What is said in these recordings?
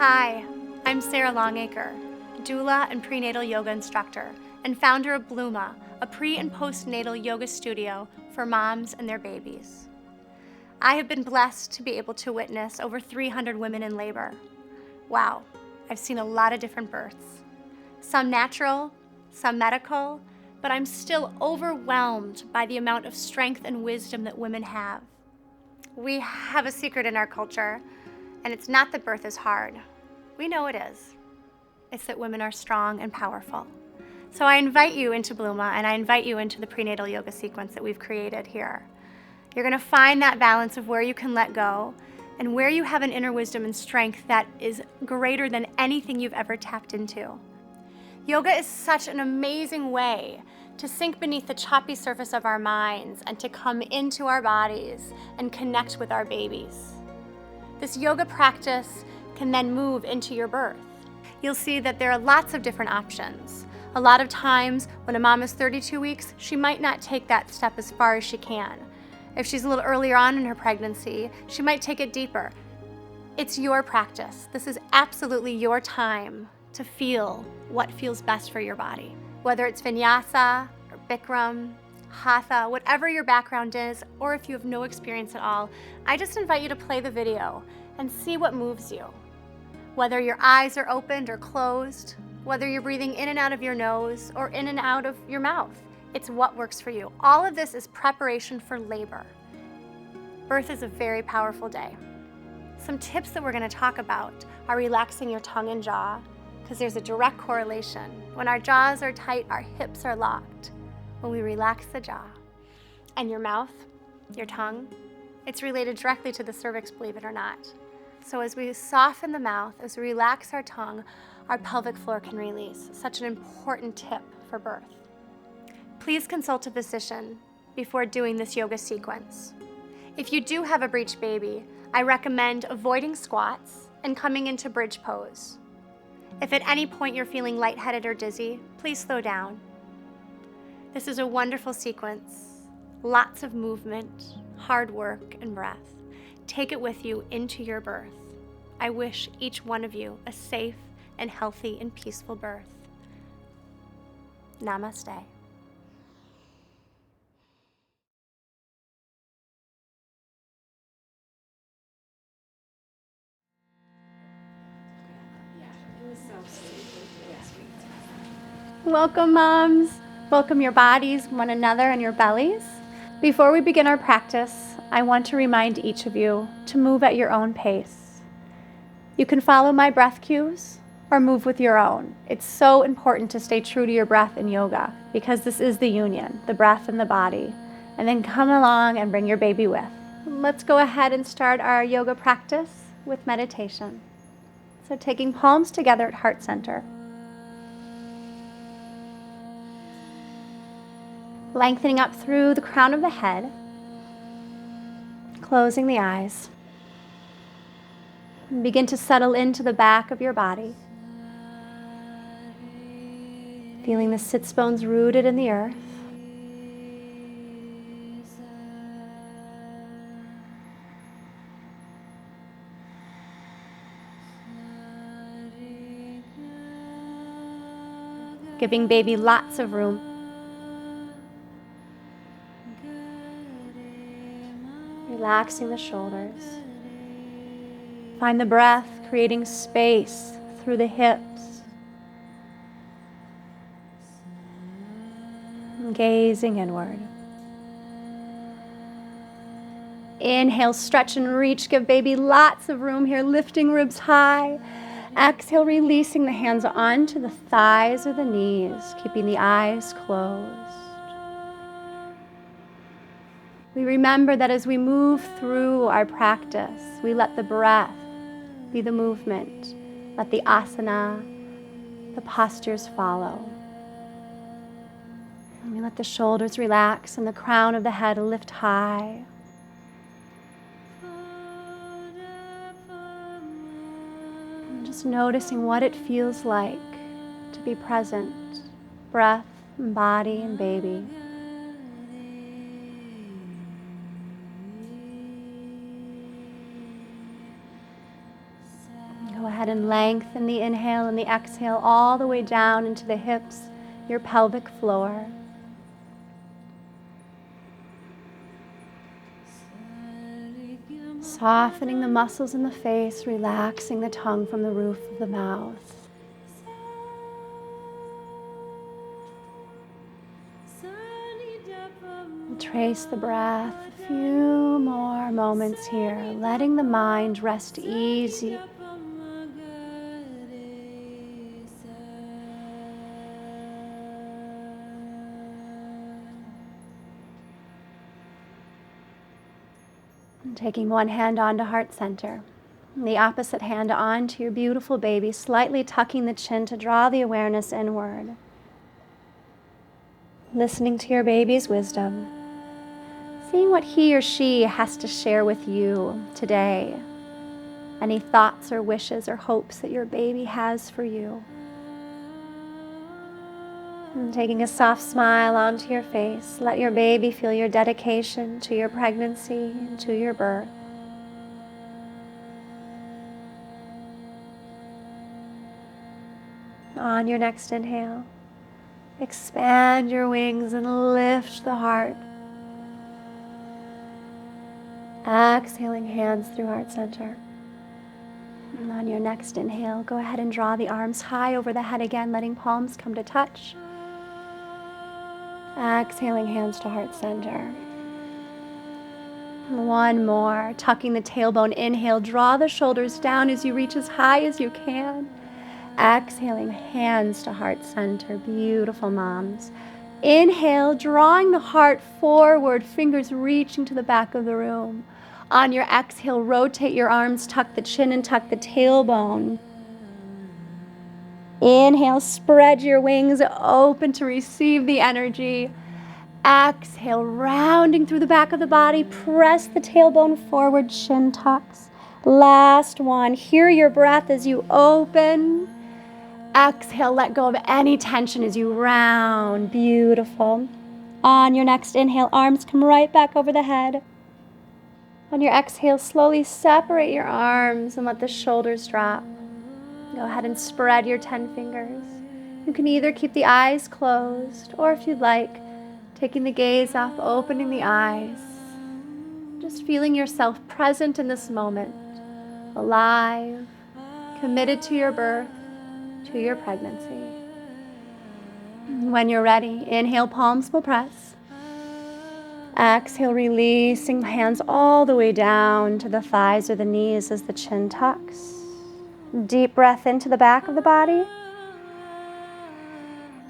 Hi, I'm Sarah Longacre, doula and prenatal yoga instructor and founder of Blooma, a pre- and postnatal yoga studio for moms and their babies. I have been blessed to be able to witness over 300 women in labor. Wow, I've seen a lot of different births. Some natural, some medical, but I'm still overwhelmed by the amount of strength and wisdom that women have. We have a secret in our culture, and it's not that birth is hard. We know it is. It's that women are strong and powerful. So I invite you into Blooma, and I invite you into the prenatal yoga sequence that we've created here. You're going to find that balance of where you can let go and where you have an inner wisdom and strength that is greater than anything you've ever tapped into. Yoga is such an amazing way to sink beneath the choppy surface of our minds and to come into our bodies and connect with our babies. This yoga practice can then move into your birth. You'll see that there are lots of different options. A lot of times when a mom is 32 weeks, she might not take that step as far as she can. If she's a little earlier on in her pregnancy, she might take it deeper. It's your practice. This is absolutely your time to feel what feels best for your body. Whether it's vinyasa or Bikram, hatha, whatever your background is, or if you have no experience at all, I just invite you to play the video and see what moves you. Whether your eyes are opened or closed, whether you're breathing in and out of your nose or in and out of your mouth, it's what works for you. All of this is preparation for labor. Birth is a very powerful day. Some tips that we're going to talk about are relaxing your tongue and jaw, because there's a direct correlation. When our jaws are tight, our hips are locked. When we relax the jaw and your mouth, your tongue, it's related directly to the cervix, believe it or not. So as we soften the mouth, as we relax our tongue, our pelvic floor can release. Such an important tip for birth. Please consult a physician before doing this yoga sequence. If you do have a breech baby, I recommend avoiding squats and coming into bridge pose. If at any point you're feeling lightheaded or dizzy, please slow down. This is a wonderful sequence, lots of movement, hard work, and breath. Take it with you into your birth. I wish each one of you a safe and healthy and peaceful birth. Namaste. Welcome, moms. Welcome your bodies, one another, and your bellies. Before we begin our practice, I want to remind each of you to move at your own pace. You can follow my breath cues or move with your own. It's so important to stay true to your breath in yoga because this is the union, the breath and the body. And then come along and bring your baby with. Let's go ahead and start our yoga practice with meditation. So taking palms together at heart center. Lengthening up through the crown of the head. Closing the eyes. And begin to settle into the back of your body. Feeling the sits bones rooted in the earth. Giving baby lots of room. Relaxing the shoulders. Find the breath creating space through the hips. And gazing inward. Inhale, stretch and reach. Give baby lots of room here, lifting ribs high. Exhale, releasing the hands onto the thighs or the knees, keeping the eyes closed. We remember that as we move through our practice, we let the breath be the movement. Let the asana, the postures follow. And we let the shoulders relax and the crown of the head lift high. And just noticing what it feels like to be present, breath and body and baby. ahead and lengthen the inhale and the exhale all the way down into the hips, your pelvic floor. Softening the muscles in the face, relaxing the tongue from the roof of the mouth. Trace the breath, a few more moments here, letting the mind rest easy. And taking one hand onto heart center, and the opposite hand onto your beautiful baby, slightly tucking the chin to draw the awareness inward. Listening to your baby's wisdom. Seeing what he or she has to share with you today. Any thoughts or wishes or hopes that your baby has for you. And taking a soft smile onto your face, let your baby feel your dedication to your pregnancy and to your birth. On your next inhale, expand your wings and lift the heart. Exhaling, hands through heart center. And on your next inhale, go ahead and draw the arms high over the head again, letting palms come to touch. Exhaling, hands to heart center. One more, tucking the tailbone. Inhale, draw the shoulders down as you reach as high as you can. Exhaling, hands to heart center. Beautiful, moms. Inhale, drawing the heart forward, fingers reaching to the back of the room. On your exhale, rotate your arms, tuck the chin and tuck the tailbone. Inhale, spread your wings open to receive the energy. Exhale, rounding through the back of the body, press the tailbone forward, chin tucks. Last one, hear your breath as you open. Exhale, let go of any tension as you round. Beautiful. On your next inhale, arms come right back over the head. On your exhale, slowly separate your arms and let the shoulders drop. Go ahead and spread your 10 fingers. You can either keep the eyes closed, or if you'd like, taking the gaze up, opening the eyes. Just feeling yourself present in this moment, alive, committed to your birth, to your pregnancy. When you're ready, inhale, palms will press. Exhale, releasing the hands all the way down to the thighs or the knees as the chin tucks. Deep breath into the back of the body.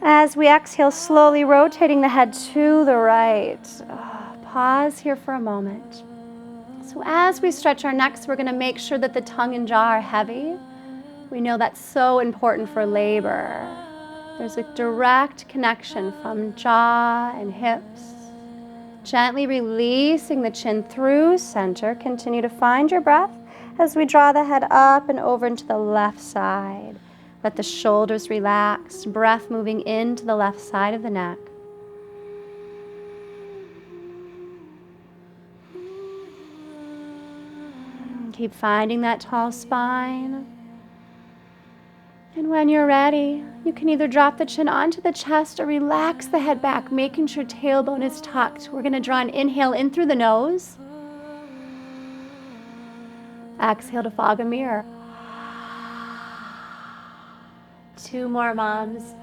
As we exhale, slowly rotating the head to the right. Pause here for a moment. So as we stretch our necks, we're going to make sure that the tongue and jaw are heavy. We know that's so important for labor. There's a direct connection from jaw and hips. Gently releasing the chin through center. Continue to find your breath as we draw the head up and over into the left side. Let the shoulders relax. Breath moving into the left side of the neck. Keep finding that tall spine. And when you're ready, you can either drop the chin onto the chest or relax the head back, making sure tailbone is tucked. We're going to draw an inhale in through the nose. Exhale to fog a mirror. 2 more, moms.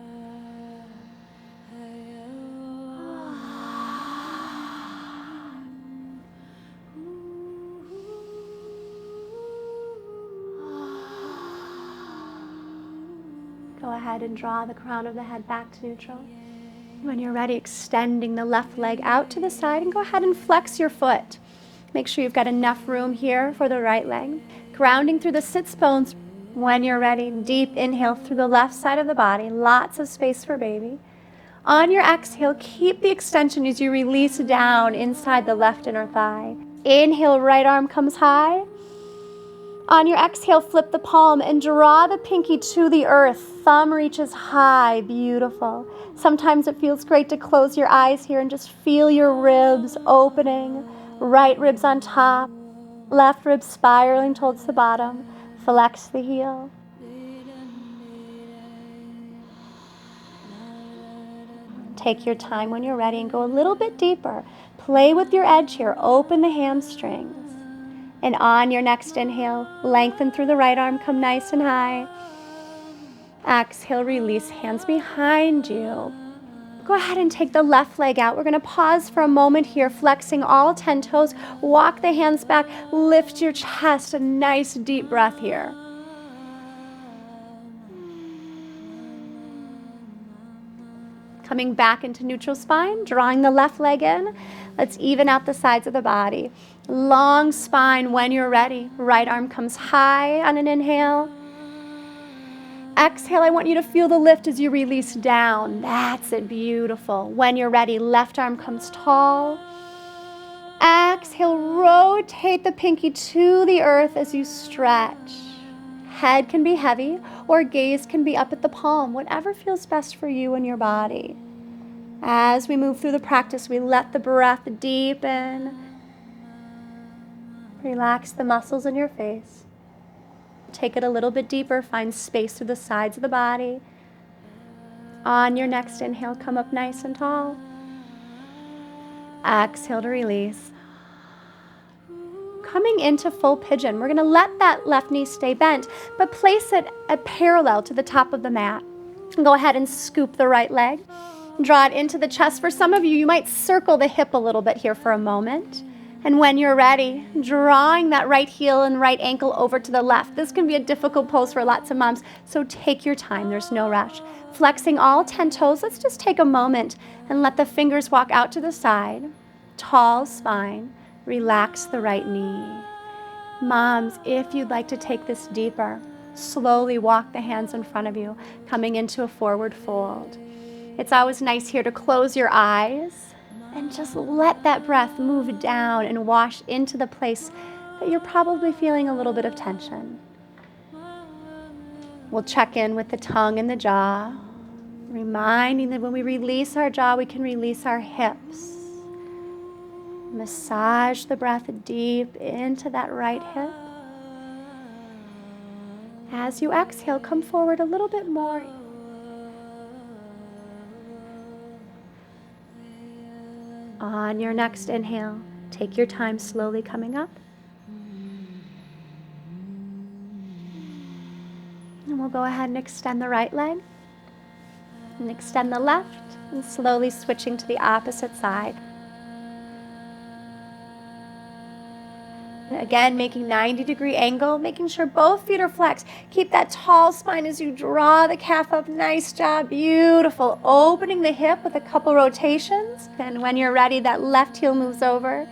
Go ahead and draw the crown of the head back to neutral. When you're ready, extending the left leg out to the side and go ahead and flex your foot. Make sure you've got enough room here for the right leg. Grounding through the sits bones. When you're ready, deep inhale through the left side of the body. Lots of space for baby. On your exhale, keep the extension as you release down inside the left inner thigh. Inhale, right arm comes high. On your exhale, flip the palm and draw the pinky to the earth. Thumb reaches high. Beautiful. Sometimes it feels great to close your eyes here and just feel your ribs opening. Right ribs on top, left rib spiraling towards the bottom. Flex the heel. Take your time when you're ready and go a little bit deeper. Play with your edge here. Open the hamstrings. And on your next inhale, lengthen through the right arm. Come nice and high. Exhale, release, hands behind you. Go ahead and take the left leg out. We're going to pause for a moment here, flexing all 10 toes. Walk the hands back. Lift your chest. A nice deep breath here. Coming back into neutral spine, drawing the left leg in. Let's even out the sides of the body. Long spine when you're ready. Right arm comes high on an inhale. Exhale, I want you to feel the lift as you release down. That's it, beautiful. When you're ready, left arm comes tall. Exhale, rotate the pinky to the earth as you stretch. Head can be heavy or gaze can be up at the palm, whatever feels best for you and your body. As we move through the practice, we let the breath deepen. Relax the muscles in your face. Take it a little bit deeper. Find space through the sides of the body. On your next inhale, come up nice and tall. Exhale to release. Coming into full pigeon, we're going to let that left knee stay bent, but place it at parallel to the top of the mat. Go ahead and scoop the right leg. Draw it into the chest. For some of you, you might circle the hip a little bit here for a moment. And when you're ready, drawing that right heel and right ankle over to the left. This can be a difficult pose for lots of moms, so take your time. There's no rush. Flexing all 10 toes, let's just take a moment and let the fingers walk out to the side. Tall spine. Relax the right knee. Moms, if you'd like to take this deeper, slowly walk the hands in front of you, coming into a forward fold. It's always nice here to close your eyes and just let that breath move down and wash into the place that you're probably feeling a little bit of tension. We'll check in with the tongue and the jaw, reminding that when we release our jaw, we can release our hips. Massage the breath deep into that right hip. As you exhale, come forward a little bit more. On your next inhale, take your time slowly coming up. And we'll go ahead and extend the right leg. And extend the left, and slowly switching to the opposite side. Again, making 90-degree angle, making sure both feet are flexed. Keep that tall spine as you draw the calf up. Nice job, beautiful. Opening the hip with a couple rotations. And when you're ready, that left heel moves over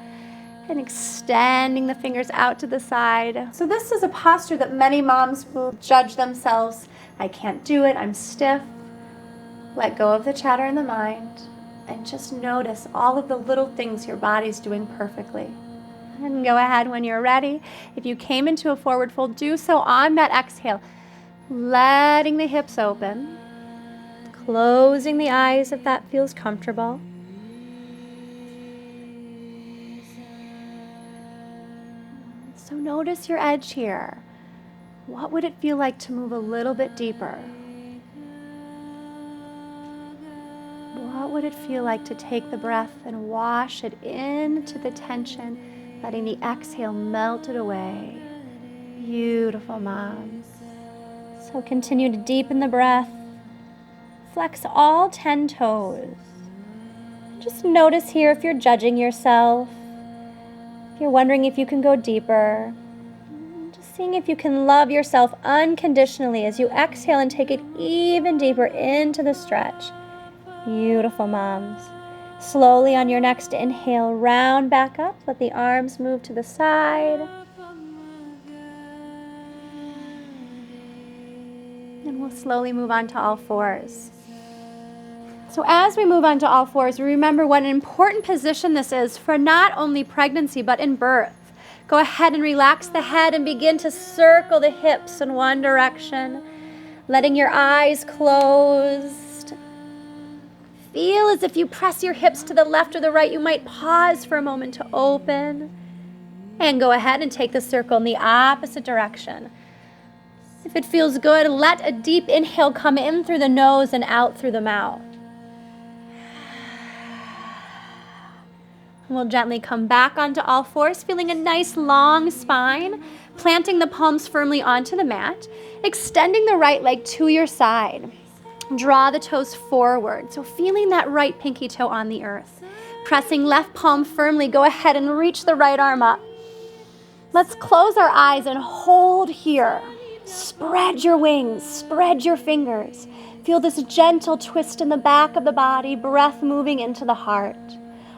and extending the fingers out to the side. So this is a posture that many moms will judge themselves. I can't do it, I'm stiff. Let go of the chatter in the mind and just notice all of the little things your body's doing perfectly. And go ahead when you're ready. If you came into a forward fold, do so on that exhale. Letting the hips open. Closing the eyes if that feels comfortable. So notice your edge here. What would it feel like to move a little bit deeper? What would it feel like to take the breath and wash it into the tension, letting the exhale melt it away? Beautiful, moms. So continue to deepen the breath. Flex all 10 toes. Just notice here if you're judging yourself, if you're wondering if you can go deeper. Just seeing if you can love yourself unconditionally as you exhale and take it even deeper into the stretch. Beautiful, moms. Slowly on your next inhale, round back up. Let the arms move to the side. And we'll slowly move on to all fours. So as we move on to all fours, remember what an important position this is for not only pregnancy, but in birth. Go ahead and relax the head and begin to circle the hips in one direction, letting your eyes close. Feel as if you press your hips to the left or the right. You might pause for a moment to open. And go ahead and take the circle in the opposite direction. If it feels good, let a deep inhale come in through the nose and out through the mouth. We'll gently come back onto all fours, feeling a nice long spine, planting the palms firmly onto the mat, extending the right leg to your side. Draw the toes forward, so feeling that right pinky toe on the earth. Pressing left palm firmly, go ahead and reach the right arm up. Let's close our eyes and hold here. Spread your wings, spread your fingers. Feel this gentle twist in the back of the body, breath moving into the heart.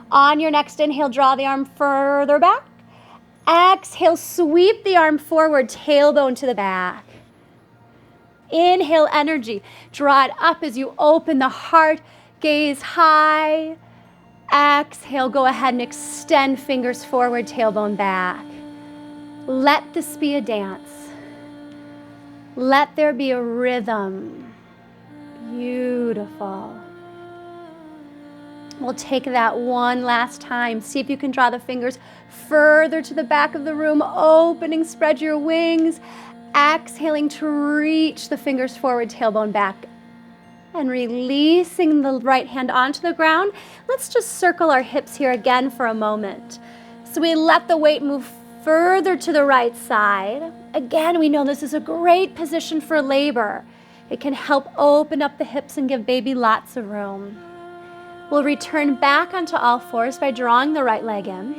On your next inhale, draw the arm further back. Exhale, sweep the arm forward, tailbone to the back. Inhale energy, draw it up as you open the heart, gaze high. Exhale, go ahead and extend fingers forward, tailbone back. Let this be a dance. Let there be a rhythm. Beautiful. We'll take that one last time. See if you can draw the fingers further to the back of the room, opening, spread your wings. Exhaling to reach the fingers forward, tailbone back. And releasing the right hand onto the ground. Let's just circle our hips here again for a moment. So we let the weight move further to the right side. Again, we know this is a great position for labor. It can help open up the hips and give baby lots of room. We'll return back onto all fours by drawing the right leg in.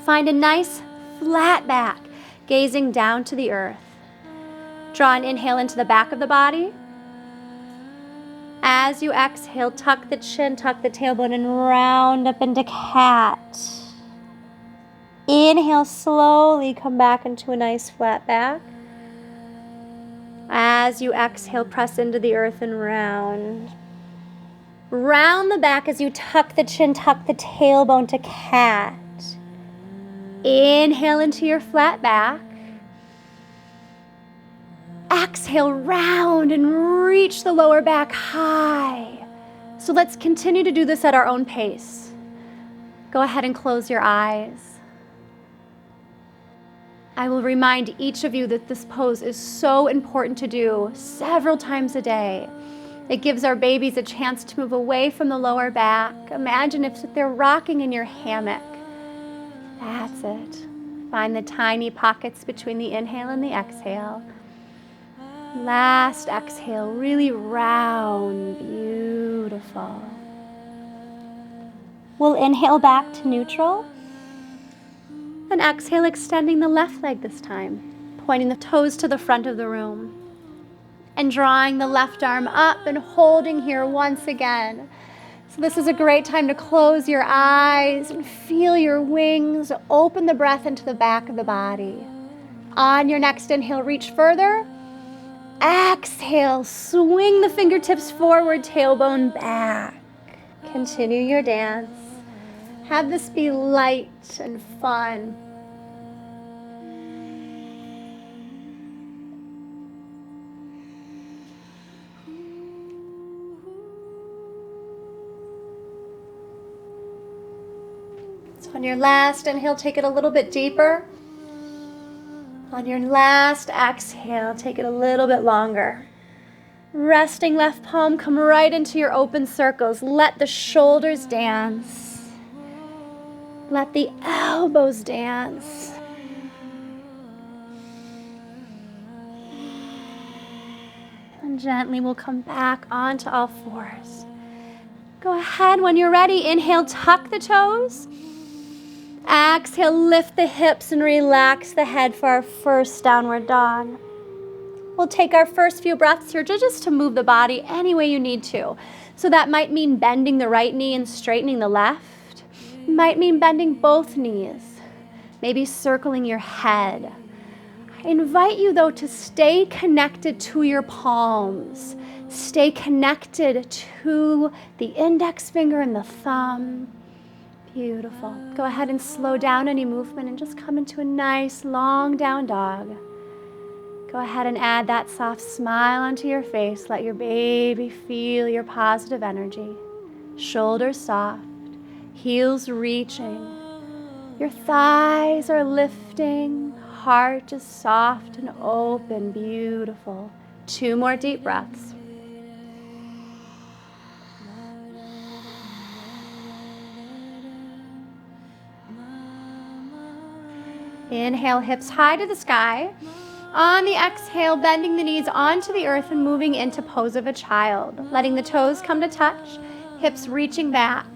Find a nice flat back, gazing down to the earth. Draw an inhale into the back of the body. As you exhale, tuck the chin, tuck the tailbone, and round up into cat. Inhale, slowly come back into a nice flat back. As you exhale, press into the earth and round. Round the back as you tuck the chin, tuck the tailbone to cat. Inhale into your flat back. Exhale, round and reach the lower back high. So let's continue to do this at our own pace. Go ahead and close your eyes. I will remind each of you that this pose is so important to do several times a day. It gives our babies a chance to move away from the lower back. Imagine if they're rocking in your hammock. That's it. Find the tiny pockets between the inhale and the exhale. Last exhale, really round, beautiful. We'll inhale back to neutral. And exhale, extending the left leg this time, pointing the toes to the front of the room. And drawing the left arm up and holding here once again. So this is a great time to close your eyes and feel your wings, open the breath into the back of the body. On your next inhale, reach further. Exhale, swing the fingertips forward, tailbone back. Continue your dance. Have this be light and fun. So on your last inhale, take it a little bit deeper. On your last exhale, take it a little bit longer. Resting left palm, come right into your open circles. Let the shoulders dance. Let the elbows dance. And gently we'll come back onto all fours. Go ahead, when you're ready, inhale, tuck the toes. Exhale, lift the hips and relax the head for our first downward dog. We'll take our first few breaths here just to move the body any way you need to. So that might mean bending the right knee and straightening the left. Might mean bending both knees. Maybe circling your head. I invite you, though, to stay connected to your palms. Stay connected to the index finger and the thumb. Beautiful. Go ahead and slow down any movement and just come into a nice long down dog. Go ahead and add that soft smile onto your face. Let your baby feel your positive energy. Shoulders soft, heels reaching. Your thighs are lifting, heart is soft and open. Beautiful. 2 more deep breaths. Inhale, hips high to the sky. On the exhale, bending the knees onto the earth and moving into pose of a child. Letting the toes come to touch, hips reaching back.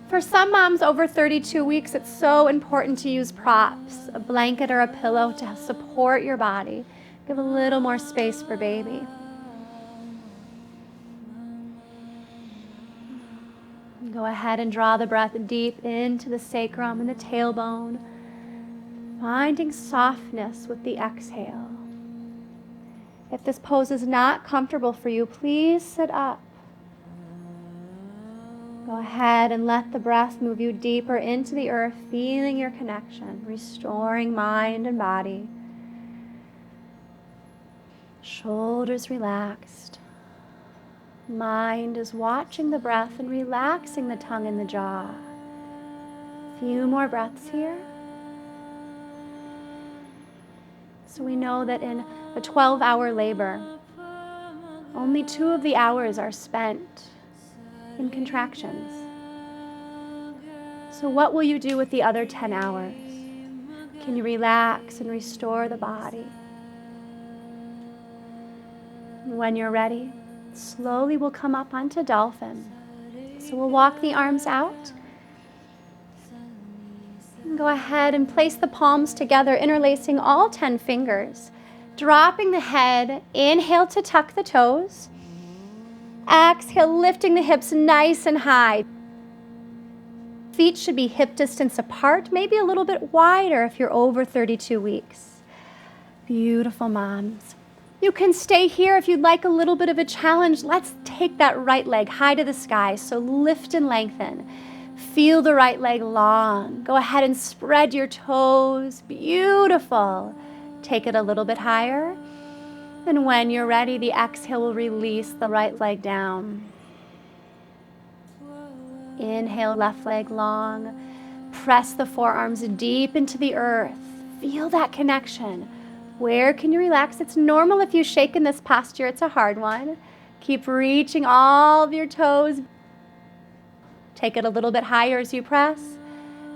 For some moms over 32 weeks, it's so important to use props, a blanket or a pillow to support your body. Give a little more space for baby. Go ahead and draw the breath deep into the sacrum and the tailbone, finding softness with the exhale. If this pose is not comfortable for you, please sit up. Go ahead and let the breath move you deeper into the earth, feeling your connection, restoring mind and body. Shoulders relaxed. Mind is watching the breath and relaxing the tongue and the jaw. A few more breaths here. So we know that in a 12-hour labor, only 2 of the hours are spent in contractions. So what will you do with the other 10 hours? Can you relax and restore the body? When you're ready, slowly we'll come up onto Dolphin. So we'll walk the arms out. And go ahead and place the palms together, interlacing all 10 fingers. Dropping the head, inhale to tuck the toes. Exhale, lifting the hips nice and high. Feet should be hip distance apart, maybe a little bit wider if you're over 32 weeks. Beautiful moms. You can stay here if you'd like a little bit of a challenge. Let's take that right leg high to the sky. So lift and lengthen. Feel the right leg long. Go ahead and spread your toes. Beautiful. Take it a little bit higher. And when you're ready, the exhale will release the right leg down. Inhale, left leg long. Press the forearms deep into the earth. Feel that connection. Where can you relax? It's normal if you shake in this posture. It's a hard one. Keep reaching all of your toes. Take it a little bit higher as you press.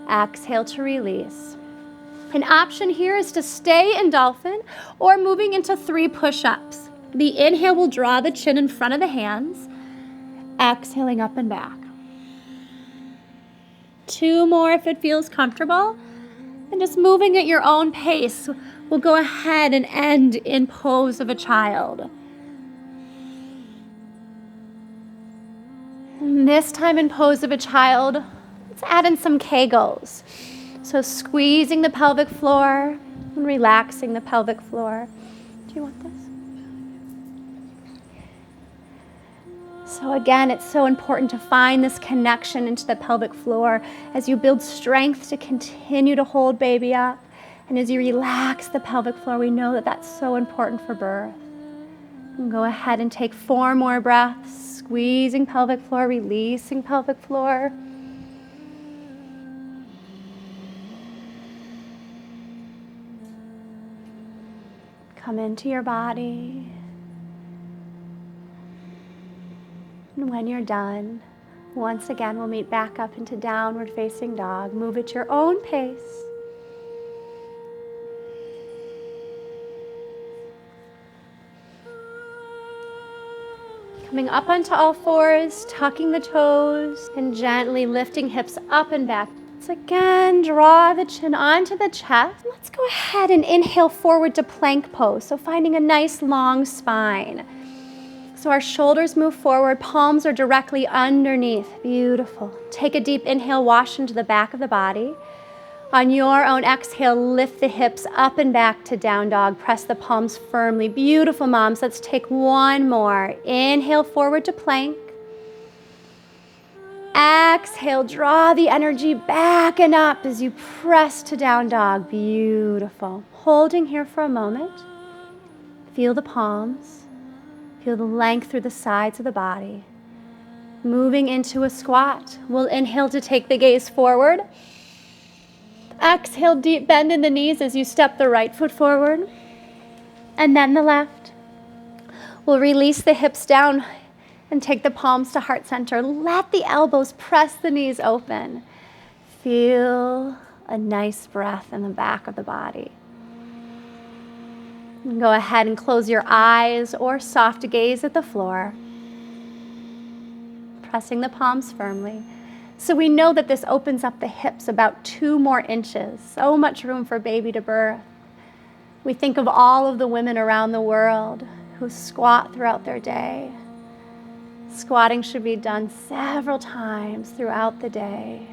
Exhale to release. An option here is to stay in Dolphin or moving into 3 push-ups. The inhale will draw the chin in front of the hands. Exhaling up and back. 2 more if it feels comfortable. And just moving at your own pace. We'll go ahead and end in pose of a child. And this time in pose of a child, let's add in some Kegels. So squeezing the pelvic floor and relaxing the pelvic floor. Do you want this? So again, it's so important to find this connection into the pelvic floor as you build strength to continue to hold baby up. And as you relax the pelvic floor, we know that that's so important for birth. And go ahead and take 4 more breaths, squeezing pelvic floor, releasing pelvic floor. Come into your body. And when you're done, once again, we'll meet back up into downward facing dog. Move at your own pace. Coming up onto all fours, tucking the toes, and gently lifting hips up and back. Let's again draw the chin onto the chest. Let's go ahead and inhale forward to plank pose. So finding a nice long spine. So our shoulders move forward, palms are directly underneath. Beautiful. Take a deep inhale, wash into the back of the body. On your own exhale, lift the hips up and back to down dog. Press the palms firmly. Beautiful, moms. Let's take 1 more. Inhale forward to plank. Exhale, draw the energy back and up as you press to down dog. Beautiful. Holding here for a moment. Feel the palms. Feel the length through the sides of the body. Moving into a squat. We'll inhale to take the gaze forward. Exhale, deep bend in the knees as you step the right foot forward. And then the left. We'll release the hips down and take the palms to heart center. Let the elbows press the knees open. Feel a nice breath in the back of the body. And go ahead and close your eyes or soft gaze at the floor, pressing the palms firmly. So we know that this opens up the hips about 2 more inches. So much room for baby to birth. We think of all of the women around the world who squat throughout their day. Squatting should be done several times throughout the day.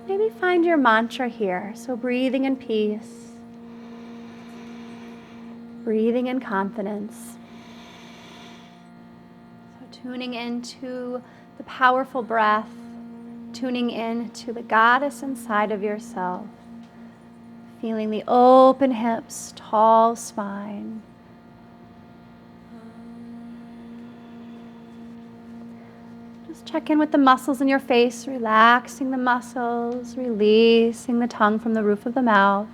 Maybe find your mantra here. So breathing in peace, breathing in confidence. So tuning into the powerful breath, tuning in to the goddess inside of yourself, feeling the open hips, tall spine. Just check in with the muscles in your face, relaxing the muscles, releasing the tongue from the roof of the mouth.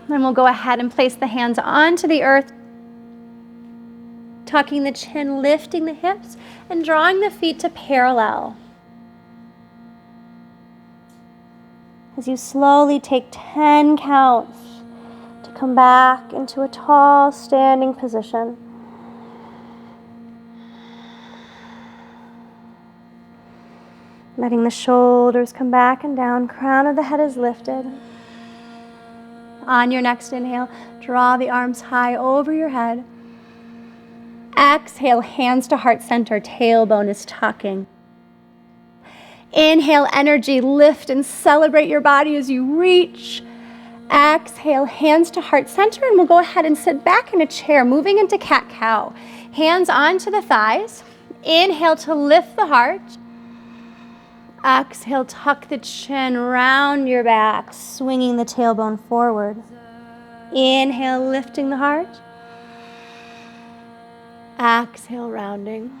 Then we'll go ahead and place the hands onto the earth, tucking the chin, lifting the hips, and drawing the feet to parallel. As you slowly take 10 counts to come back into a tall standing position. Letting the shoulders come back and down, crown of the head is lifted. On your next inhale, draw the arms high over your head. Exhale, hands to heart center, tailbone is tucking. Inhale, energy, lift and celebrate your body as you reach. Exhale, hands to heart center, and we'll go ahead and sit back in a chair, moving into cat-cow. Hands onto the thighs. Inhale to lift the heart. Exhale, tuck the chin, round your back, swinging the tailbone forward. Inhale, lifting the heart. Exhale, rounding.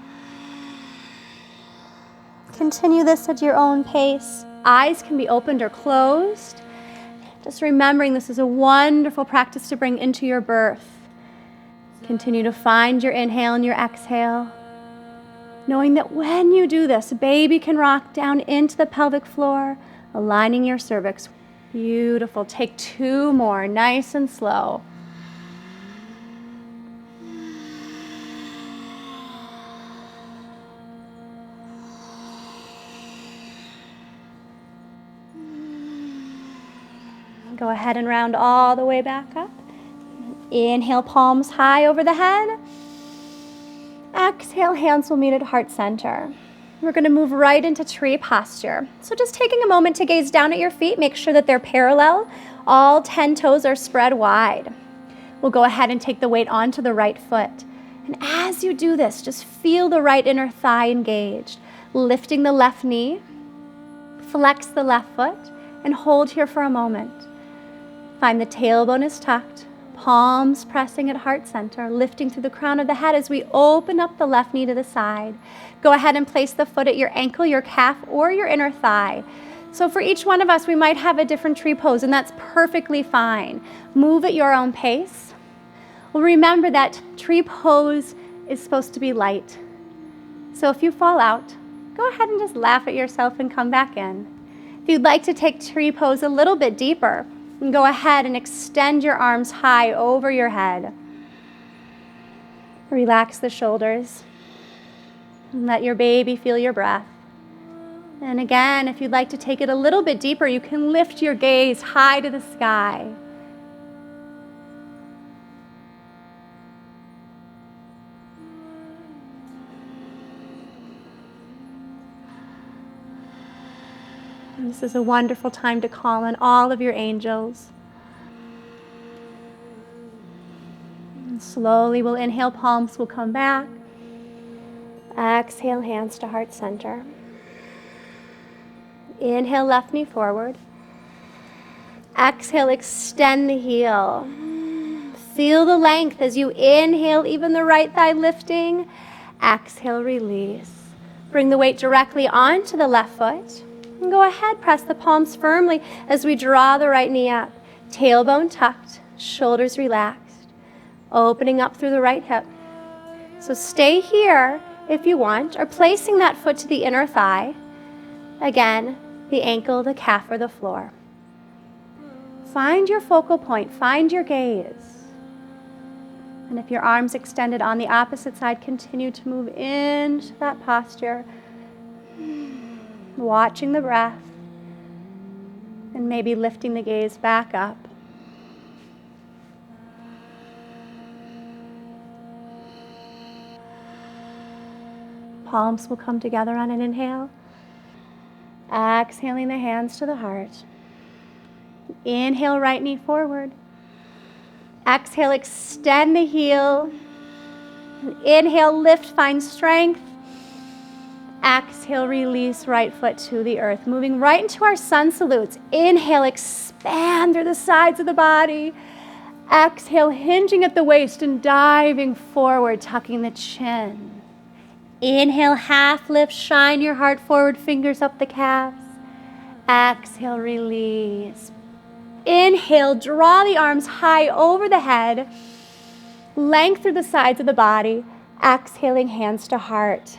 Continue this at your own pace. Eyes can be opened or closed. Just remembering this is a wonderful practice to bring into your birth. Continue to find your inhale and your exhale, knowing that when you do this, baby can rock down into the pelvic floor, aligning your cervix. Beautiful. Take 2 more, nice and slow. Go ahead and round all the way back up. Inhale, palms high over the head. Exhale, hands will meet at heart center. We're going to move right into tree posture. So just taking a moment to gaze down at your feet, make sure that they're parallel. All 10 toes are spread wide. We'll go ahead and take the weight onto the right foot. And as you do this, just feel the right inner thigh engaged. Lifting the left knee, flex the left foot, and hold here for a moment. Find the tailbone is tucked, palms pressing at heart center, lifting through the crown of the head as we open up the left knee to the side. Go ahead and place the foot at your ankle, your calf, or your inner thigh. So for each one of us, we might have a different tree pose, and that's perfectly fine. Move at your own pace. Well, remember that tree pose is supposed to be light. So if you fall out, go ahead and just laugh at yourself and come back in. If you'd like to take tree pose a little bit deeper, go ahead and extend your arms high over your head. Relax the shoulders. And let your baby feel your breath. And again, if you'd like to take it a little bit deeper, you can lift your gaze high to the sky. And this is a wonderful time to call on all of your angels. And slowly we'll inhale, palms will come back. Exhale, hands to heart center. Inhale, left knee forward. Exhale, extend the heel. Feel the length as you inhale, even the right thigh lifting. Exhale, release. Bring the weight directly onto the left foot. And go ahead, press the palms firmly as we draw the right knee up. Tailbone tucked, shoulders relaxed, opening up through the right hip. So stay here if you want, or placing that foot to the inner thigh. Again, the ankle, the calf, or the floor. Find your focal point, find your gaze. And if your arms extended on the opposite side, continue to move into that posture, watching the breath, and maybe lifting the gaze back up. Palms will come together on an inhale. Exhaling the hands to the heart. Inhale, right knee forward. Exhale, extend the heel. Inhale, lift, find strength. Exhale, release, right foot to the earth. Moving right into our sun salutes. Inhale, expand through the sides of the body. Exhale, hinging at the waist and diving forward, tucking the chin. Inhale, half lift, shine your heart forward, fingers up the calves. Exhale, release. Inhale, draw the arms high over the head. Length through the sides of the body. Exhaling, hands to heart.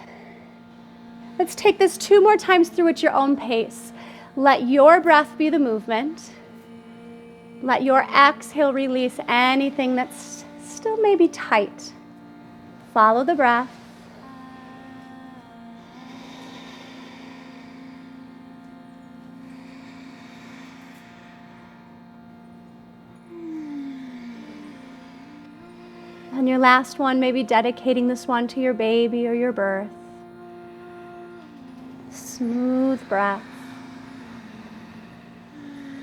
Let's take this 2 more times through at your own pace. Let your breath be the movement. Let your exhale release anything that's still maybe tight. Follow the breath. And your last one, maybe dedicating this one to your baby or your birth. Smooth breath.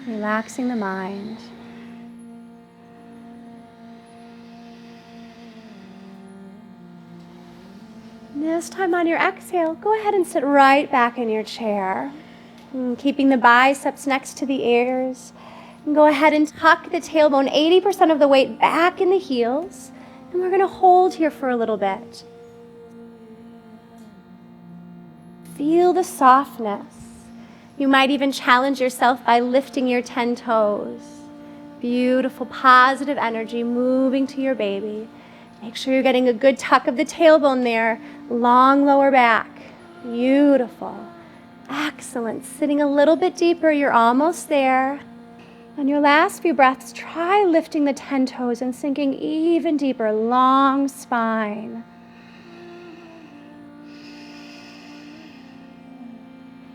Relaxing the mind. This time on your exhale, go ahead and sit right back in your chair. Keeping the biceps next to the ears. And go ahead and tuck the tailbone 80% of the weight back in the heels. And we're going to hold here for a little bit. Feel the softness. You might even challenge yourself by lifting your 10 toes. Beautiful, positive energy moving to your baby. Make sure you're getting a good tuck of the tailbone there. Long lower back. Beautiful. Excellent. Sitting a little bit deeper. You're almost there. On your last few breaths, try lifting the 10 toes and sinking even deeper. Long spine.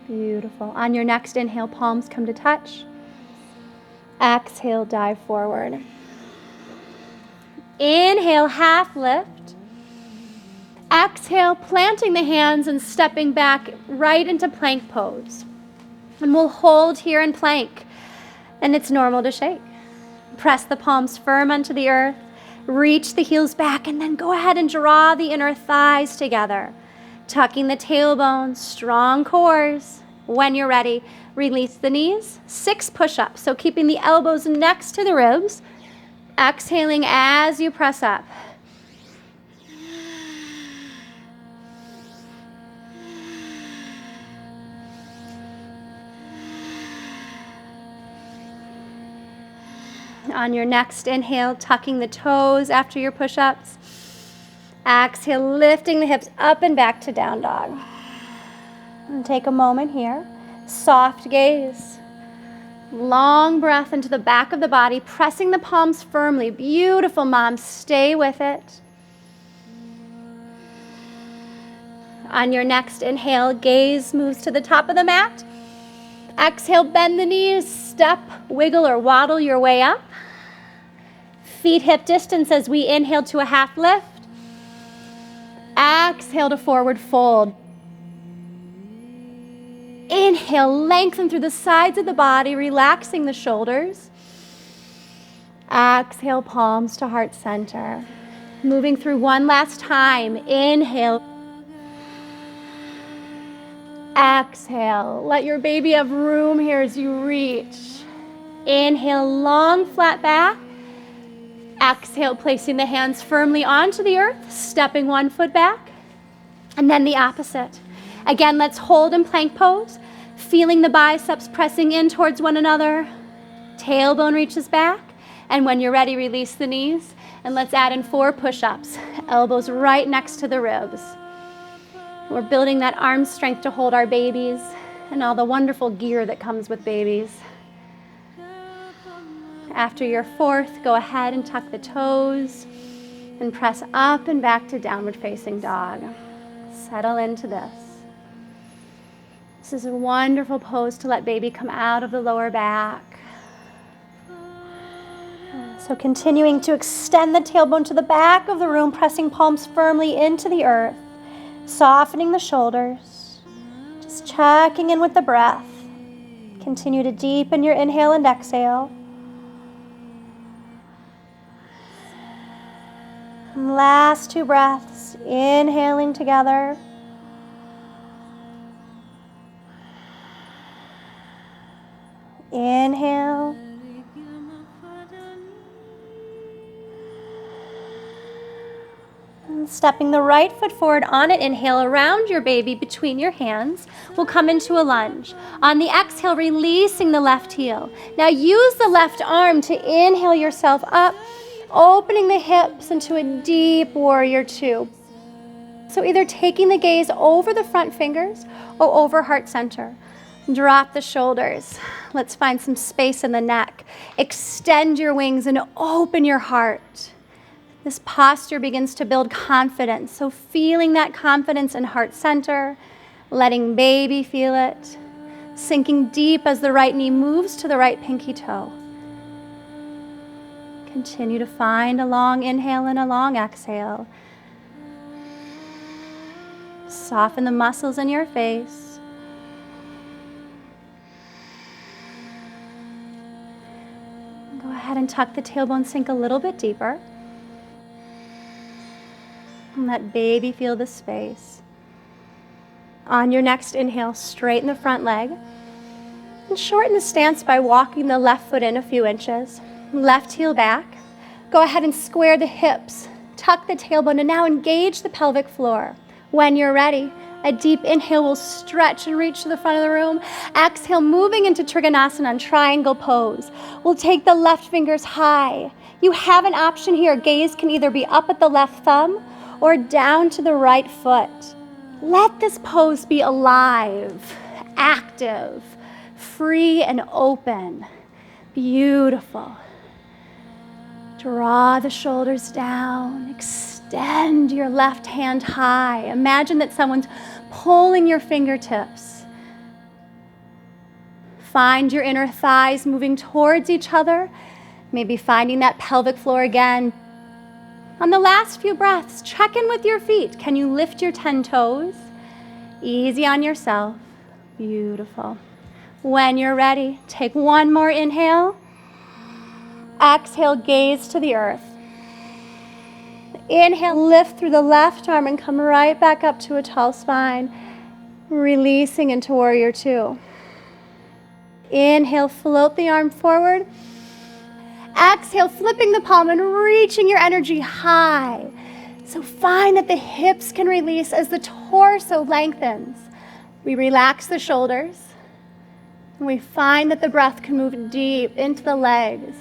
Beautiful. On your next inhale, palms come to touch. Exhale, dive forward. Inhale, half lift. Exhale, planting the hands and stepping back right into plank pose. And we'll hold here in plank. And it's normal to shake. Press the palms firm onto the earth. Reach the heels back and then go ahead and draw the inner thighs together. Tucking the tailbone, strong cores. When you're ready, release the knees. 6 push-ups, so keeping the elbows next to the ribs. Exhaling as you press up. On your next inhale, tucking the toes after your push-ups. Exhale, lifting the hips up and back to down dog. And take a moment here. Soft gaze. Long breath into the back of the body, pressing the palms firmly. Beautiful, mom. Stay with it. On your next inhale, gaze moves to the top of the mat. Exhale, bend the knees, step, wiggle, or waddle your way up. Feet hip distance as we inhale to a half lift. Exhale to forward fold. Inhale, lengthen through the sides of the body, relaxing the shoulders. Exhale, palms to heart center. Moving through one last time. Inhale. Exhale. Let your baby have room here as you reach. Inhale, long flat back. Exhale, placing the hands firmly onto the earth, stepping one foot back, and then the opposite. Again, let's hold in plank pose, feeling the biceps pressing in towards one another. Tailbone reaches back, and when you're ready, release the knees, and let's add in 4 push-ups. Elbows right next to the ribs. We're building that arm strength to hold our babies and all the wonderful gear that comes with babies. After your 4th, go ahead and tuck the toes and press up and back to downward facing dog. Settle into this. This is a wonderful pose to let baby come out of the lower back. So continuing to extend the tailbone to the back of the room, pressing palms firmly into the earth, softening the shoulders, just checking in with the breath. Continue to deepen your inhale and exhale. And last 2 breaths, inhaling together. Inhale. And stepping the right foot forward on an inhale around your baby between your hands, we'll come into a lunge. On the exhale, releasing the left heel. Now use the left arm to inhale yourself up, opening the hips into a deep warrior 2. So either taking the gaze over the front fingers or over heart center. Drop the shoulders. Let's find some space in the neck. Extend your wings and open your heart. This posture begins to build confidence. So feeling that confidence in heart center, letting baby feel it, sinking deep as the right knee moves to the right pinky toe. Continue to find a long inhale and a long exhale. Soften the muscles in your face. Go ahead and tuck the tailbone, sink a little bit deeper. And let baby feel the space. On your next inhale, straighten the front leg. And shorten the stance by walking the left foot in a few inches. Left heel back. Go ahead and square the hips. Tuck the tailbone and now engage the pelvic floor. When you're ready, a deep inhale will stretch and reach to the front of the room. Exhale, moving into Trikonasana, triangle pose. We'll take the left fingers high. You have an option here. Gaze can either be up at the left thumb or down to the right foot. Let this pose be alive, active, free and open. Beautiful. Draw the shoulders down. Extend your left hand high. Imagine that someone's pulling your fingertips. Find your inner thighs moving towards each other. Maybe finding that pelvic floor again. On the last few breaths, check in with your feet. Can you lift your 10 toes? Easy on yourself. Beautiful. When you're ready, take one more inhale. Exhale, gaze to the earth. Inhale, lift through the left arm and come right back up to a tall spine, releasing into warrior 2. Inhale, float the arm forward. Exhale, flipping the palm and reaching your energy high. So find that the hips can release as the torso lengthens. We relax the shoulders, and we find that the breath can move deep into the legs.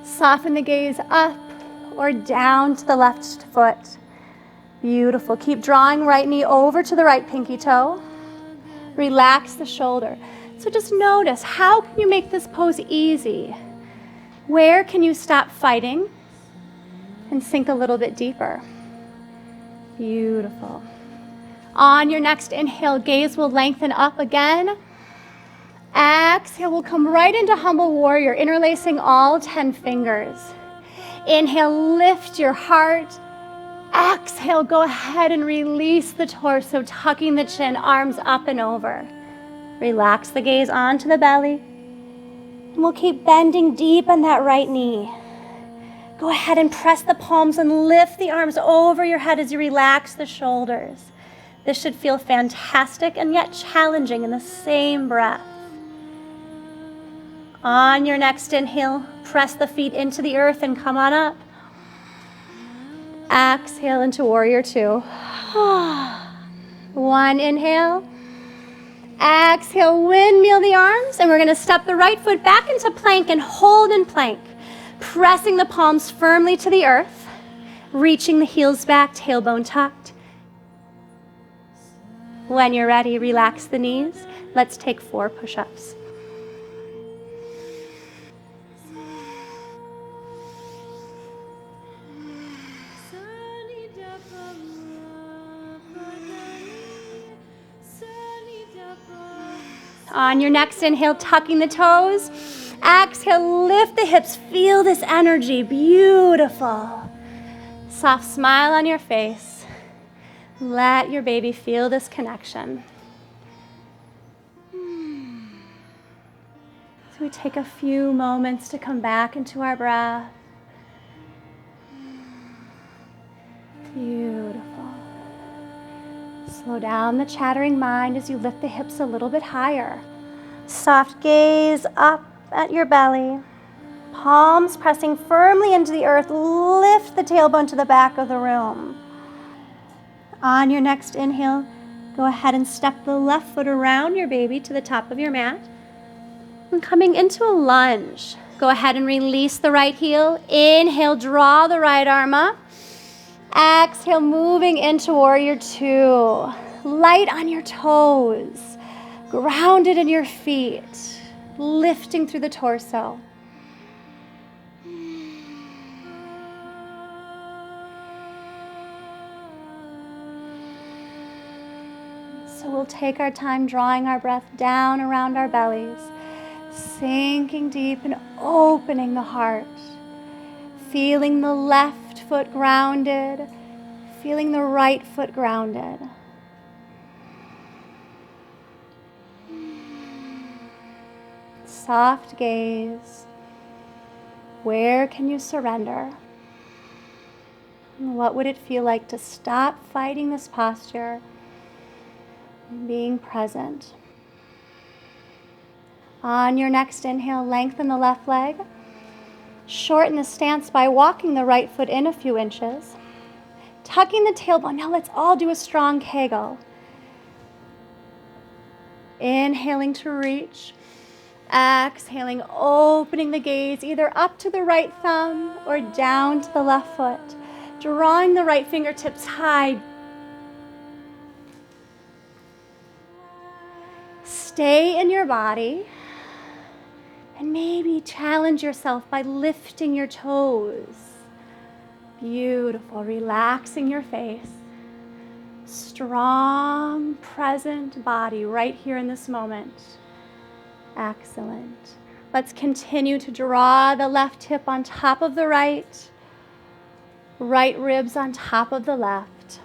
Soften the gaze up or down to the left foot. Beautiful. Keep drawing right knee over to the right pinky toe. Relax the shoulder. So just notice, how can you make this pose easy? Where can you stop fighting and sink a little bit deeper? Beautiful. On your next inhale, gaze will lengthen up again. Exhale, we'll come right into humble warrior, interlacing all 10 fingers. Inhale, lift your heart. Exhale, go ahead and release the torso, tucking the chin, arms up and over. Relax the gaze onto the belly. And we'll keep bending deep on that right knee. Go ahead and press the palms and lift the arms over your head as you relax the shoulders. This should feel fantastic and yet challenging in the same breath. On your next inhale, press the feet into the earth and come on up. Exhale into warrior 2. One inhale. Exhale, windmill the arms, and we're going to step the right foot back into plank and hold in plank, pressing the palms firmly to the earth, reaching the heels back, tailbone tucked. When you're ready, relax the knees. Let's take 4 push-ups. On your next inhale, tucking the toes. Exhale, lift the hips. Feel this energy. Beautiful. Soft smile on your face. Let your baby feel this connection. So we take a few moments to come back into our breath. Beautiful. Slow down the chattering mind as you lift the hips a little bit higher. Soft gaze up at your belly. Palms pressing firmly into the earth. Lift the tailbone to the back of the room. On your next inhale, go ahead and step the left foot around your baby to the top of your mat. And coming into a lunge, go ahead and release the right heel. Inhale, draw the right arm up. Exhale, moving into warrior 2. Light on your toes, grounded in your feet, lifting through the torso. So we'll take our time drawing our breath down around our bellies, sinking deep and opening the heart, feeling the left foot grounded, feeling the right foot grounded. Soft gaze. Where can you surrender? What would it feel like to stop fighting this posture and being present? On your next inhale, lengthen the left leg. Shorten the stance by walking the right foot in a few inches. Tucking the tailbone. Now let's all do a strong Kegel. Inhaling to reach. Exhaling, opening the gaze either up to the right thumb or down to the left foot. Drawing the right fingertips high. Stay in your body. And maybe challenge yourself by lifting your toes. Beautiful. Relaxing your face. Strong, present body right here in this moment. Excellent. Let's continue to draw the left hip on top of the right. Right ribs on top of the left.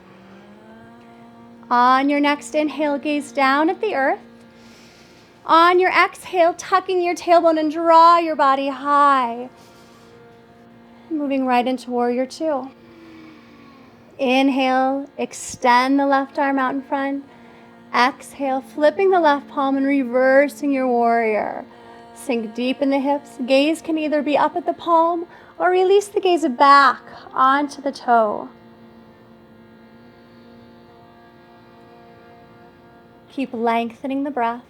On your next inhale, gaze down at the earth. On your exhale, tucking your tailbone and draw your body high. Moving right into warrior 2. Inhale, extend the left arm out in front. Exhale, flipping the left palm and reversing your warrior. Sink deep in the hips. Gaze can either be up at the palm or release the gaze back onto the toe. Keep lengthening the breath.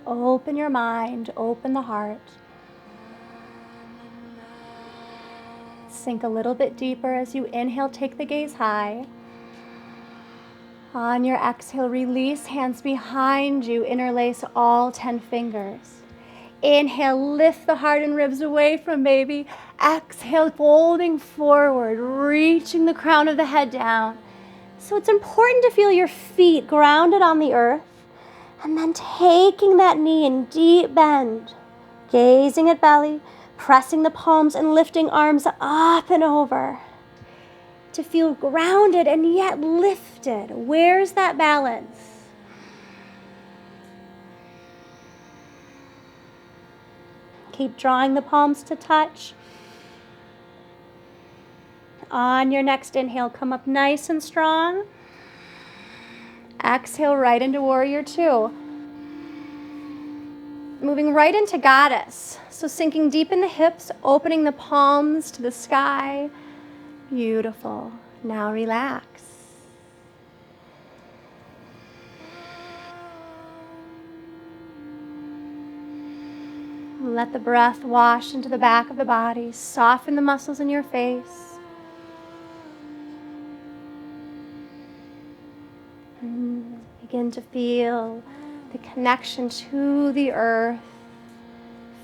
Open your mind, open the heart. Sink a little bit deeper as you inhale, take the gaze high. On your exhale, release hands behind you, interlace all 10 fingers. Inhale, lift the heart and ribs away from baby. Exhale, folding forward, reaching the crown of the head down. So it's important to feel your feet grounded on the earth. And then taking that knee in deep bend, gazing at belly, pressing the palms and lifting arms up and over. To feel grounded and yet lifted. Where's that balance? Keep drawing the palms to touch. On your next inhale, come up nice and strong. Exhale right into warrior 2. moving right into goddess. So sinking deep in the hips, opening the palms to the sky. Beautiful. Now relax. Let the breath wash into the back of the body. Soften the muscles in your face. Begin to feel the connection to the earth.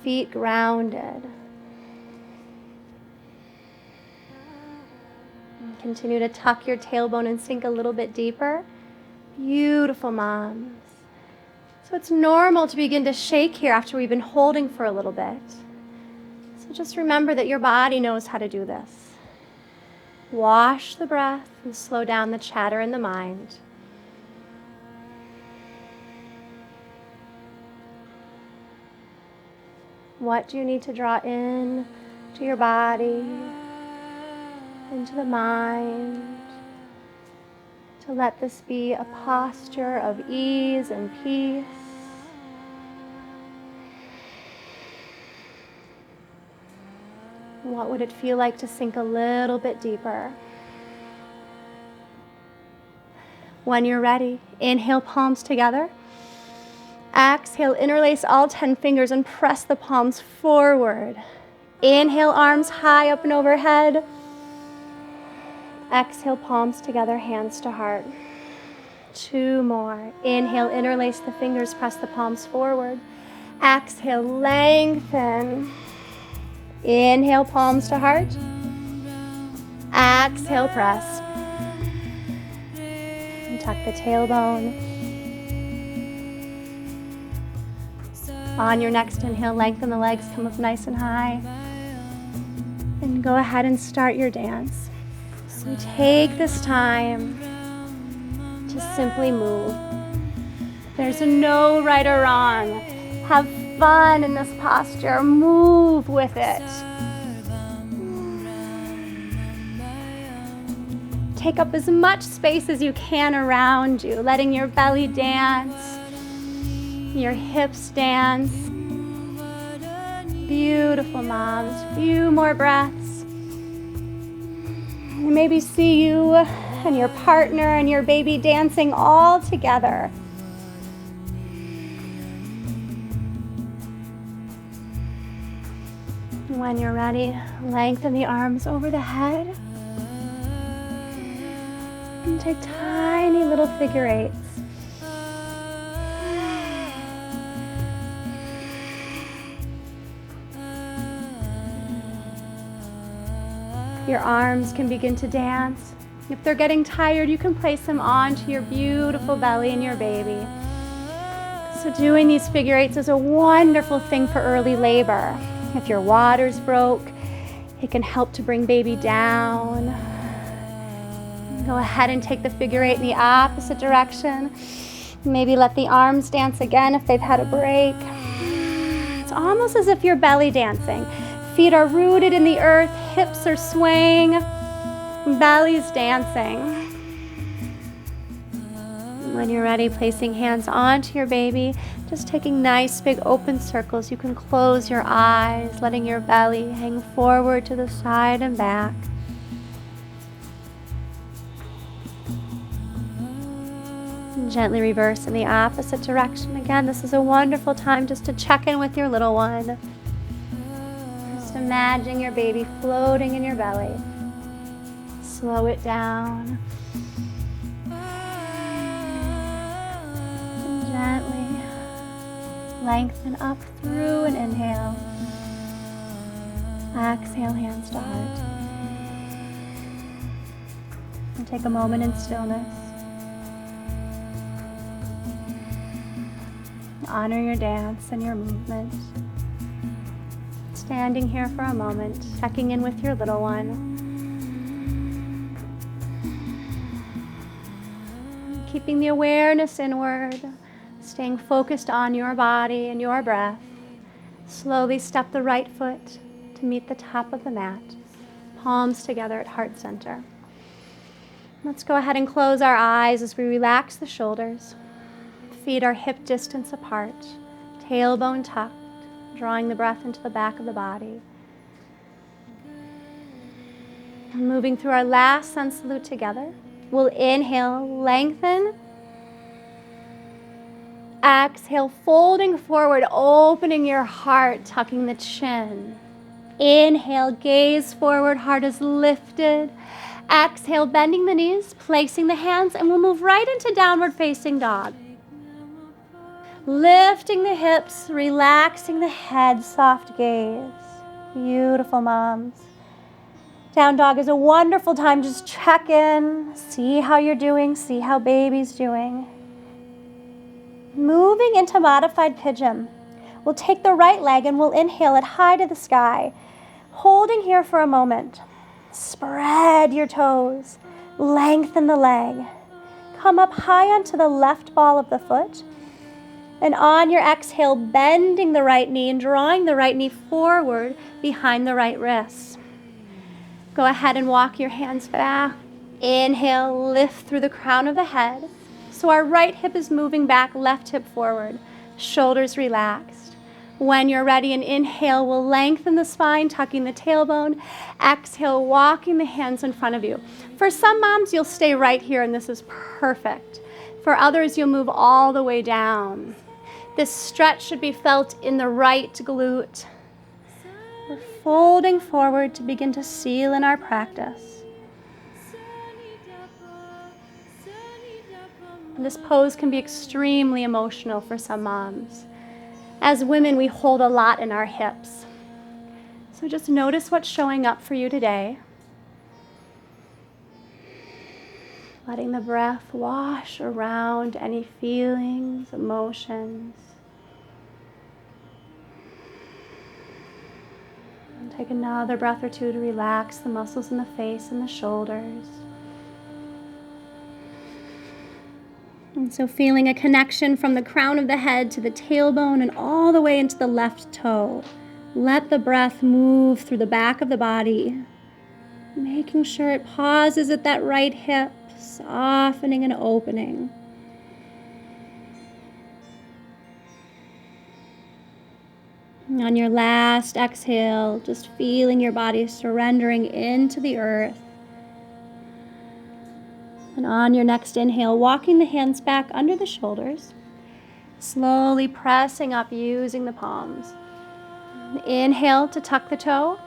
Feet grounded. And continue to tuck your tailbone and sink a little bit deeper. Beautiful, moms. So it's normal to begin to shake here after we've been holding for a little bit. So just remember that your body knows how to do this. Wash the breath and slow down the chatter in the mind. What do you need to draw in to your body, into the mind, to let this be a posture of ease and peace? What would it feel like to sink a little bit deeper? When you're ready, inhale, palms together. Exhale, interlace all 10 fingers and press the palms forward. Inhale, arms high up and overhead. Exhale, palms together, hands to heart. 2 more. Inhale, interlace the fingers, press the palms forward. Exhale, lengthen. Inhale, palms to heart. Exhale, press. And tuck the tailbone. On your next inhale, lengthen the legs, come up nice and high. And go ahead and start your dance. So take this time to simply move. There's no right or wrong. Have fun in this posture. Move with it. Take up as much space as you can around you, letting your belly dance, your hips dance. Beautiful, moms. Few more breaths. And maybe see you and your partner and your baby dancing all together. When you're ready, lengthen the arms over the head. And take tiny little figure eights. Your arms can begin to dance. If they're getting tired, you can place them onto your beautiful belly and your baby. So doing these figure eights is a wonderful thing for early labor. If your water's broke, it can help to bring baby down. Go ahead and take the figure eight in the opposite direction. Maybe let the arms dance again if they've had a break. It's almost as if you're belly dancing. Feet are rooted in the earth, hips are swaying, belly's dancing. When you're ready, placing hands onto your baby, just taking nice big open circles. You can close your eyes, letting your belly hang forward to the side and back. And gently reverse in the opposite direction. Again, this is a wonderful time just to check in with your little one. Just imagine your baby floating in your belly. Slow it down. And gently lengthen up through an inhale. Exhale, hands to heart. And take a moment in stillness. Honor your dance and your movement. Standing here for a moment, checking in with your little one. Keeping the awareness inward, staying focused on your body and your breath. Slowly step the right foot to meet the top of the mat. Palms together at heart center. Let's go ahead and close our eyes as we relax the shoulders. Feet are hip distance apart. tailbone tucked, drawing the breath into the back of the body. And moving through our last sun salute together, we'll inhale, lengthen. Exhale, folding forward, opening your heart, tucking the chin. Inhale, gaze forward, heart is lifted. Exhale, bending the knees, placing the hands, and we'll move right into downward facing dog. Lifting the hips, relaxing the head, soft gaze. Beautiful, moms. Down dog is a wonderful time. Just check in, see how you're doing, see how baby's doing. Moving into modified pigeon. We'll take the right leg and we'll inhale it high to the sky. Holding here for a moment. Spread your toes. Lengthen the leg. Come up high onto the left ball of the foot. And on your exhale, bending the right knee and drawing the right knee forward behind the right wrist. Go ahead and walk your hands back. Inhale, lift through the crown of the head. So our right hip is moving back, left hip forward. Shoulders relaxed. When you're ready, an inhale will lengthen the spine, tucking the tailbone. Exhale, walking the hands in front of you. For some moms, you'll stay right here, and this is perfect. For others, you'll move all the way down. This stretch should be felt in the right glute. We're folding forward to begin to seal in our practice. This pose can be extremely emotional for some moms. As women, we hold a lot in our hips. So just notice what's showing up for you today. Letting the breath wash around any feelings, emotions. And take another breath or two to relax the muscles in the face and the shoulders. And so feeling a connection from the crown of the head to the tailbone and all the way into the left toe. Let the breath move through the back of the body, making sure it pauses at that right hip, softening and opening. And on your last exhale, just feeling your body surrendering into the earth. And on your next inhale, walking the hands back under the shoulders, slowly pressing up using the palms. Inhale to tuck the toe.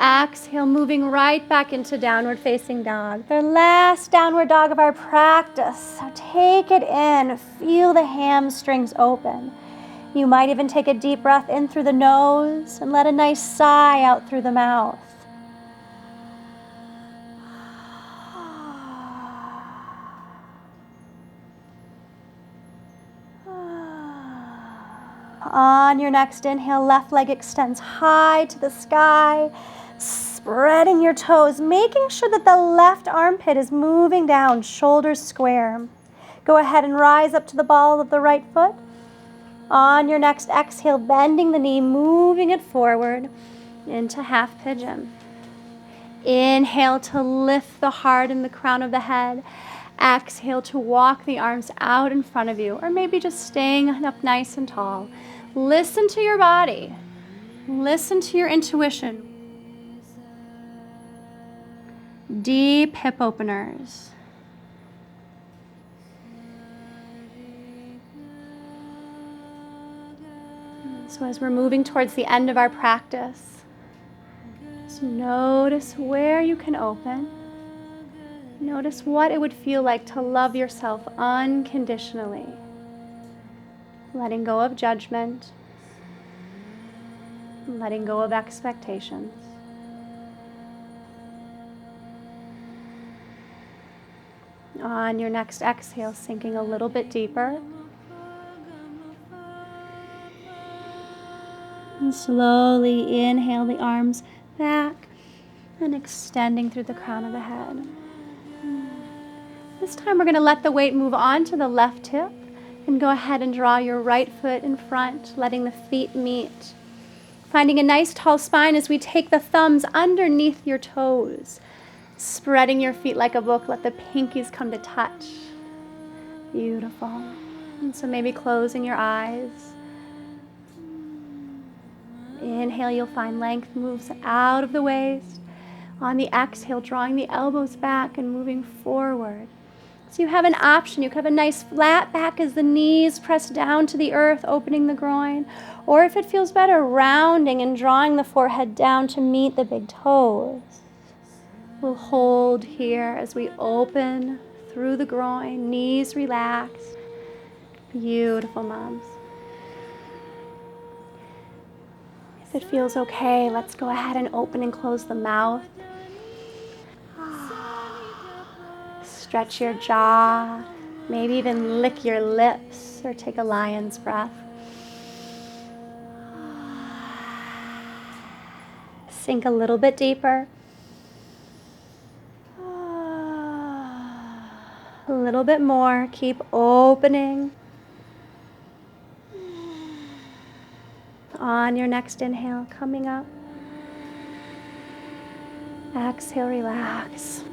Exhale, moving right back into downward facing dog. The last downward dog of our practice. So take it in, feel the hamstrings open. You might even take a deep breath in through the nose and let a nice sigh out through the mouth. On your next inhale, left leg extends high to the sky, spreading your toes, making sure that the left armpit is moving down, shoulders square. Go ahead and rise up to the ball of the right foot. On your next exhale, bending the knee, moving it forward into half pigeon. Inhale to lift the heart and the crown of the head. Exhale to walk the arms out in front of you, or maybe just staying up nice and tall. Listen to your body. Listen to your intuition. Deep hip openers. So as we're moving towards the end of our practice, just notice where you can open. Notice what it would feel like to love yourself unconditionally. Letting go of judgment, letting go of expectations. On your next exhale, sinking a little bit deeper. And slowly inhale the arms back and extending through the crown of the head. This time we're going to let the weight move on to the left hip. And go ahead and draw your right foot in front, letting the feet meet. Finding a nice tall spine as we take the thumbs underneath your toes. Spreading your feet like a book, let the pinkies come to touch. Beautiful. And so maybe closing your eyes, inhale, you'll find length moves out of the waist. On the exhale, drawing the elbows back and moving forward. So you have an option. You can have a nice flat back as the knees press down to the earth, opening the groin. Or if it feels better, rounding and drawing the forehead down to meet the big toes. We'll hold here as we open through the groin, knees relaxed. Beautiful, moms. If it feels okay, let's go ahead and open and close the mouth. Stretch your jaw, maybe even lick your lips or take a lion's breath. Sink a little bit deeper. A little bit more. Keep opening. On your next inhale, coming up. Exhale, relax.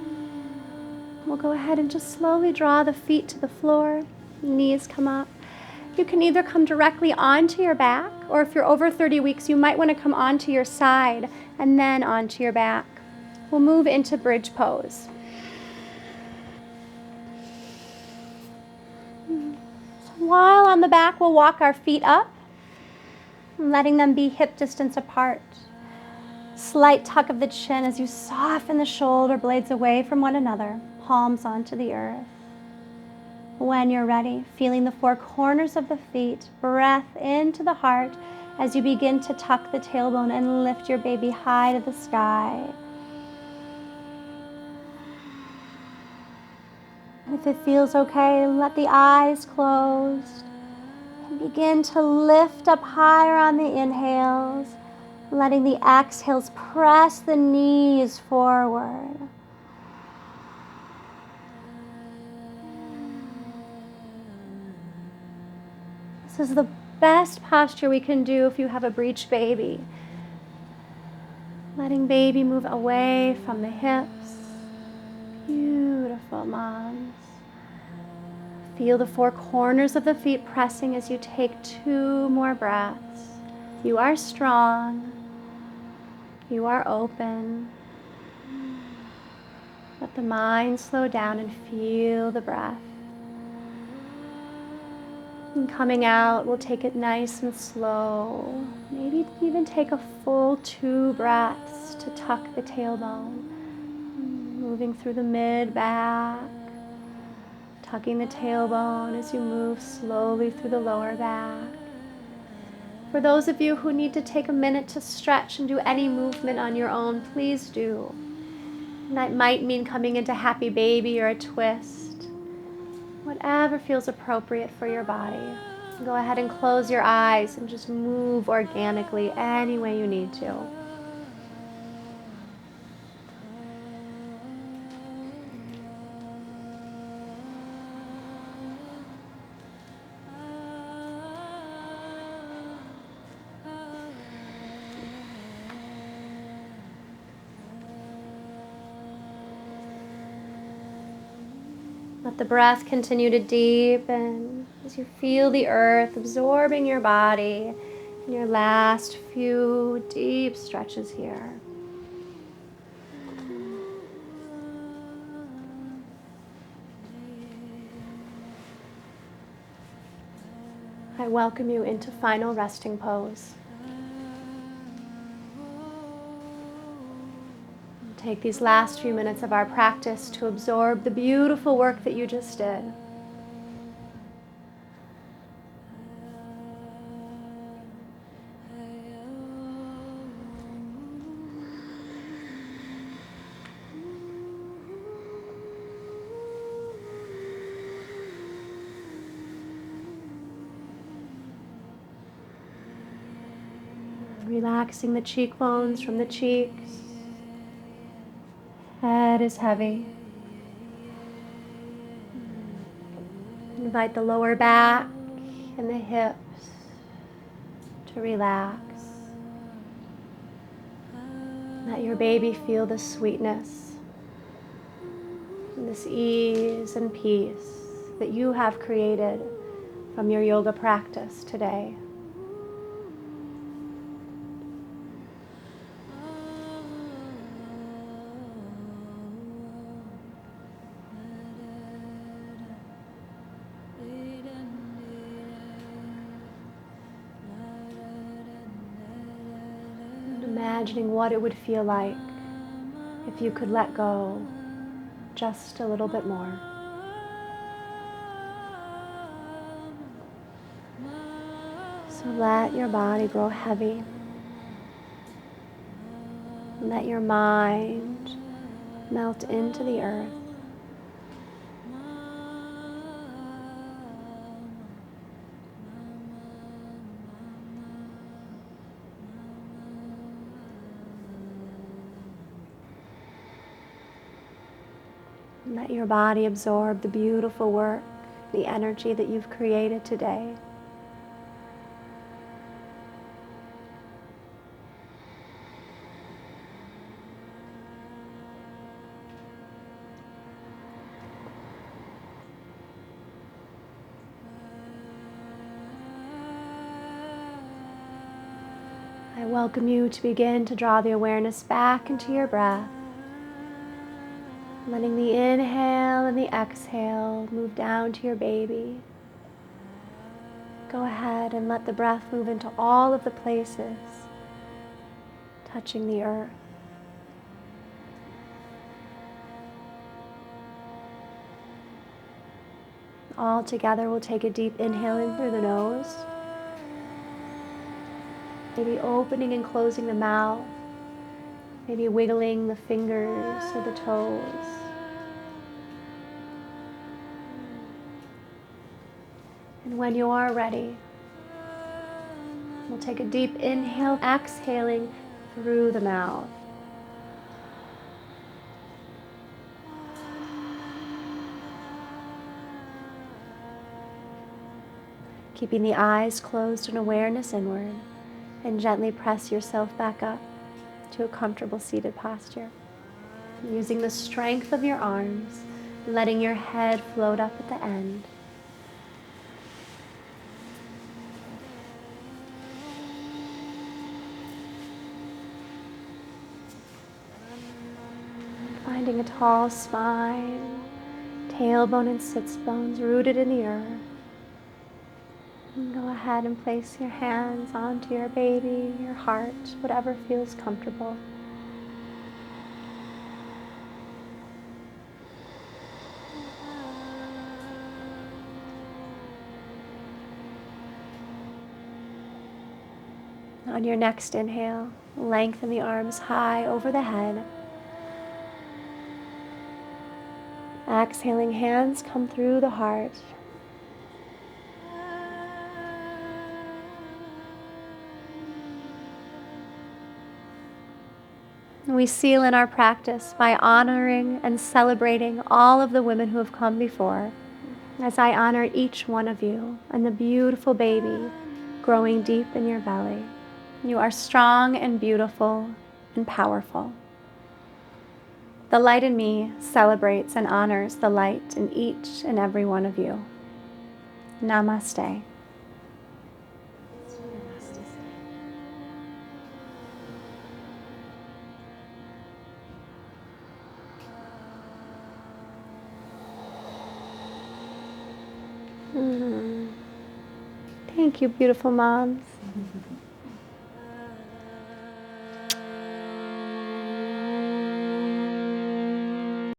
We'll go ahead and just slowly draw the feet to the floor. Knees come up. You can either come directly onto your back, or if you're over 30 weeks, you might want to come onto your side and then onto your back. We'll move into bridge pose. While on the back, we'll walk our feet up, letting them be hip distance apart. Slight tuck of the chin as you soften the shoulder blades away from one another, palms onto the earth. When you're ready, feeling the four corners of the feet, breath into the heart as you begin to tuck the tailbone and lift your baby high to the sky. If it feels okay, let the eyes closed and begin to lift up higher on the inhales, letting the exhales press the knees forward. This is the best posture we can do if you have a breech baby. Letting baby move away from the hips. Beautiful, moms. Feel the four corners of the feet pressing as you take 2 more breaths. You are strong. You are open. Let the mind slow down and feel the breath. And coming out, we'll take it nice and slow. Maybe even take a full 2 breaths to tuck the tailbone. Moving through the mid-back. Tucking the tailbone as you move slowly through the lower back. For those of you who need to take a minute to stretch and do any movement on your own, please do. And that might mean coming into happy baby or a twist. Whatever feels appropriate for your body. Go ahead and close your eyes and just move organically any way you need to. Let the breath continue to deepen as you feel the earth absorbing your body in your last few deep stretches here. I welcome you into final resting pose. Take these last few minutes of our practice to absorb the beautiful work that you just did. Relaxing the cheekbones from the cheeks. Head is heavy. Invite the lower back and the hips to relax. Let your baby feel the sweetness, and this ease and peace that you have created from your yoga practice today. imagining what it would feel like if you could let go just a little bit more. So let your body grow heavy. Let your mind melt into the earth. Let your body absorb the beautiful work, the energy that you've created today. I welcome you to begin to draw the awareness back into your breath, letting the inhale and the exhale move down to your baby. Go ahead and let the breath move into all of the places touching the earth. All together, we'll take a deep inhale in through the nose. Maybe opening and closing the mouth. Maybe wiggling the fingers or the toes. And when you are ready, we'll take a deep inhale, exhaling through the mouth. Keeping the eyes closed and awareness inward, and gently press yourself back up to a comfortable seated posture. Using the strength of your arms, letting your head float up at the end. Finding a tall spine, tailbone and sits bones rooted in the earth. And go ahead and place your hands onto your baby, your heart, whatever feels comfortable. On your next inhale, lengthen the arms high over the head. Exhaling, hands come through the heart. We seal in our practice by honoring and celebrating all of the women who have come before, as I honor each one of you and the beautiful baby growing deep in your belly. You are strong and beautiful and powerful. The light in me celebrates and honors the light in each and every one of you. Namaste. Thank you, beautiful moms.